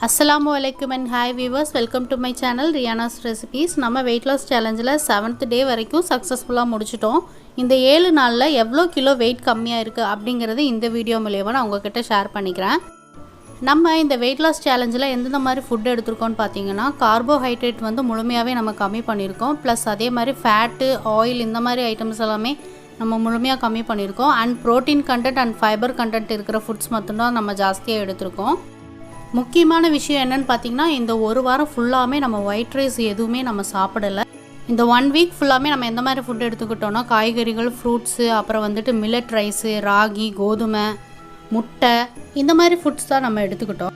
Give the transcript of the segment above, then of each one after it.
Assalamu alaikum and hi viewers, welcome to my channel Riyana's recipes. நம்ம weight loss challengeல 7th day வரைக்கும் சக்சஸ்ஃபுல்லா முடிச்சிட்டோம். இந்த 7 நாள்ல எவ்வளவு கிலோ weight கம்மியா இருக்கு அப்படிங்கறது இந்த வீடியோ மூலமா நான் உங்ககிட்ட ஷேர் பண்ணிக்கிறேன். நம்ம இந்த weight loss challengeல எந்த மாதிரி ஃபுட் எடுத்துக்கோன்னு பாத்தீங்கன்னா கார்போஹைட்ரேட் வந்து முழுமையாவே நம்ம கம்மி பண்ணிருக்கோம். ப்ளஸ் அதே மாதிரி ஃபேட், ஆயில் இந்த மாதிரி ஐட்டம்ஸ் எல்லாமே நம்ம முழுமையா கம்மி பண்ணிருக்கோம். and protein content and fiber content இருக்கிற ஃபுட்ஸ் மட்டும் தான் நம்ம ஜாஸ்தியா எடுத்துக்கோம். முக்கியமான விஷயம் என்னன்னு பாத்தீங்கன்னா இந்த ஒரு வாரம் ஃபுல்லாமே நம்ம ஒயிட் ரைஸ் எதுவுமே நம்ம சாப்பிடல. இந்த 1 வீக் ஃபுல்லாமே நம்ம எந்த மாதிரி ஃபுட் எடுத்துக்கிட்டோம்னா காய்கறிகள், ஃப்ரூட்ஸ், அப்புறம் வந்துட்டு மில்லட் ரைஸ், ராகி, கோதுமை, முட்டை இந்த மாதிரி ஃபுட்ஸ் தான் நம்ம எடுத்துக்கிட்டோம்.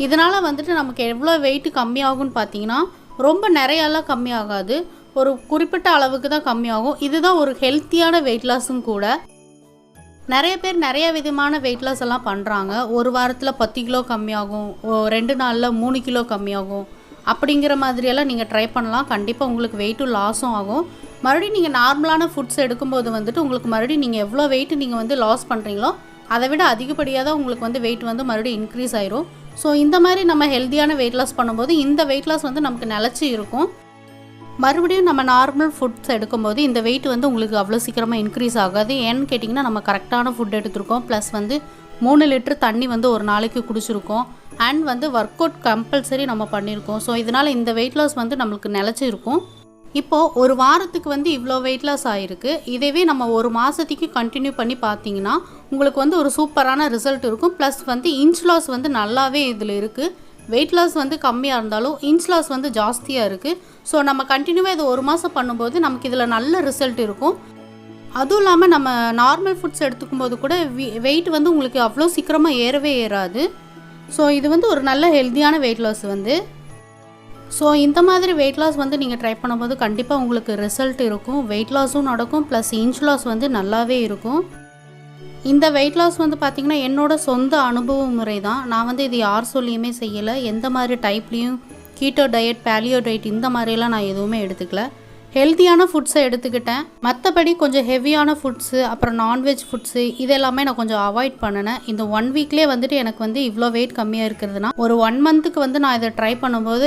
இதனால வந்துட்டு நமக்கு எவ்வளவு வெயிட் கம்மி ஆகும்னு பாத்தீங்கன்னா ரொம்ப நிறையலாம் கம்மி ஆகாது. ஒரு குறிப்பிட்ட அளவுக்கு தான் கம்மி ஆகும். இதுதான் ஒரு ஹெல்த்தியான வெயிட் லாஸும் கூட. நிறைய பேர் நிறைய விதமான வெயிட் லாஸ் எல்லாம் பண்ணுறாங்க. ஒரு வாரத்தில் 10 கிலோ கம்மியாகும், 2 நாளில் 3 கிலோ கம்மியாகும் அப்படிங்கிற மாதிரியெல்லாம் நீங்கள் ட்ரை பண்ணலாம். கண்டிப்பாக உங்களுக்கு வெயிட்டும் லாஸும் ஆகும். மறுபடியும் நீங்கள் நார்மலான ஃபுட்ஸ் எடுக்கும்போது வந்துட்டு உங்களுக்கு மறுபடியும் நீங்கள் எவ்வளோ வெயிட் நீங்கள் வந்து லாஸ் பண்ணுறீங்களோ அதை விட அதிகப்படியாக தான் உங்களுக்கு வந்து வெயிட் வந்து மறுபடியும் இன்க்ரீஸ் ஆயிரும். ஸோ இந்த மாதிரி நம்ம ஹெல்த்தியான வெயிட் லாஸ் பண்ணும்போது இந்த வெயிட் லாஸ் வந்து நமக்கு நிலச்சி இருக்கும். மறுபடியும் நம்ம நார்மல் ஃபுட்ஸ் எடுக்கும்போது இந்த வெயிட் வந்து உங்களுக்கு அவ்வளோ சீக்கிரமாக இன்க்ரீஸ் ஆகாது. ஏன்னு கேட்டிங்கன்னா நம்ம கரெக்டான ஃபுட் எடுத்துருக்கோம். ப்ளஸ் வந்து 3 லிட்டர் தண்ணி வந்து ஒரு நாளைக்கு குடிச்சிருக்கோம். அண்ட் வந்து ஒர்க் அவுட் கம்பல்சரி நம்ம பண்ணியிருக்கோம். ஸோ இதனால் இந்த வெயிட் லாஸ் வந்து நம்மளுக்கு நிலச்சி இருக்கும். இப்போது ஒரு வாரத்துக்கு வந்து இவ்வளோ வெயிட் லாஸ் ஆகிருக்கு. இதேவே நம்ம ஒரு மாதத்துக்கு கண்டினியூ பண்ணி பார்த்தீங்கன்னா உங்களுக்கு வந்து ஒரு சூப்பரான ரிசல்ட் இருக்கும். ப்ளஸ் வந்து இன்ச் லாஸ் வந்து நல்லாவே இதில் இருக்குது. வெயிட் லாஸ் வந்து கம்மியாக இருந்தாலும் இன்ச் லாஸ் வந்து ஜாஸ்தியாக இருக்குது. ஸோ நம்ம கண்டினியூவாக இது ஒரு மாதம் பண்ணும்போது நமக்கு இதில் நல்ல ரிசல்ட் இருக்கும். அதுவும் இல்லாமல் நம்ம நார்மல் ஃபுட்ஸ் எடுத்துக்கும்போது கூட வெயிட் வந்து உங்களுக்கு அவ்வளோ சீக்கிரமாக ஏறவே ஏறாது. ஸோ இது வந்து ஒரு நல்ல ஹெல்த்தியான வெயிட் லாஸ் வந்து. ஸோ இந்த மாதிரி வெயிட் லாஸ் வந்து நீங்கள் ட்ரை பண்ணும்போது கண்டிப்பாக உங்களுக்கு ரிசல்ட் இருக்கும். வெயிட் லாஸும் நடக்கும், ப்ளஸ் இன்ச் லாஸ் வந்து நல்லாவே இருக்கும். இந்த வெயிட் லாஸ் வந்து பார்த்திங்கன்னா என்னோட சொந்த அனுபவ முறை தான். நான் வந்து இது யார் சொல்லியுமே செய்யலை. எந்த மாதிரி டைப்லேயும் கீட்டோ டயட், பேலியோ டயட் இந்த மாதிரியெல்லாம் நான் எதுவுமே எடுத்துக்கல. ஹெல்த்தியான ஃபுட்ஸை எடுத்துக்கிட்டேன். மற்றபடி கொஞ்சம் ஹெவியான ஃபுட்ஸு, அப்புறம் நான்வெஜ் ஃபுட்ஸு இதெல்லாமே நான் கொஞ்சம் அவாய்ட் பண்ணினேன். இந்த 1 வீக்லேயே வந்துட்டு எனக்கு வந்து இவ்வளோ வெயிட் கம்மியாக இருக்கிறதுனா ஒரு 1 மந்த்துக்கு வந்து நான் இதை ட்ரை பண்ணும்போது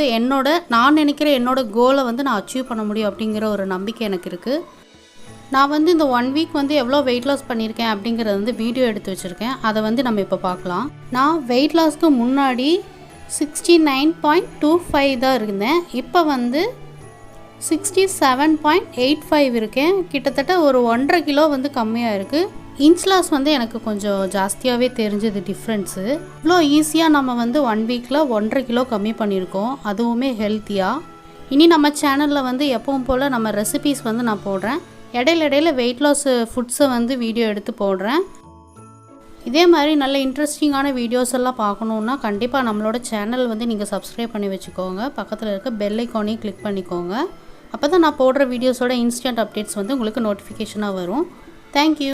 நான் நினைக்கிற என்னோட கோலை வந்து நான் அச்சீவ் பண்ண முடியும் அப்படிங்கிற ஒரு நம்பிக்கை எனக்கு இருக்குது. நான் வந்து இந்த 1 வீக் வந்து எவ்வளோ வெயிட் லாஸ் பண்ணியிருக்கேன் அப்படிங்கிறத வந்து வீடியோ எடுத்து வச்சுருக்கேன். அதை வந்து நம்ம இப்போ பார்க்கலாம். நான் வெயிட் லாஸ்க்கு முன்னாடி 69.25 தான் இருந்தேன். இப்போ வந்து 67.85 இருக்கேன். கிட்டத்தட்ட ஒரு 1.5 கிலோ வந்து கம்மியாக இருக்குது. இன்ச் லாஸ் வந்து எனக்கு கொஞ்சம் ஜாஸ்தியாகவே தெரிஞ்சது டிஃப்ரென்ஸு. இவ்வளோ ஈஸியாக நம்ம வந்து 1 வீக்கில் 1.5 கிலோ கம்மி பண்ணியிருக்கோம், அதுவுமே ஹெல்த்தியாக. இனி நம்ம சேனலில் வந்து எப்பவும் போல் நம்ம ரெசிபீஸ் வந்து நான் போடுறேன். இடையில வெயிட் லாஸ் ஃபுட்ஸை வந்து வீடியோ எடுத்து போடுறேன். இதே மாதிரி நல்ல இன்ட்ரெஸ்டிங்கான வீடியோஸ் எல்லாம் பார்க்கணுன்னா கண்டிப்பாக நம்மளோட சேனல் வந்து நீங்கள் சப்ஸ்கிரைப் பண்ணி வச்சுக்கோங்க. பக்கத்தில் இருக்க பெல் ஐக்கானையும் கிளிக் பண்ணிக்கோங்க. அப்போ தான் நான் போடுற வீடியோஸோட இன்ஸ்டன்ட் அப்டேட்ஸ் வந்து உங்களுக்கு நோட்டிஃபிகேஷனாக வரும். தேங்க்யூ.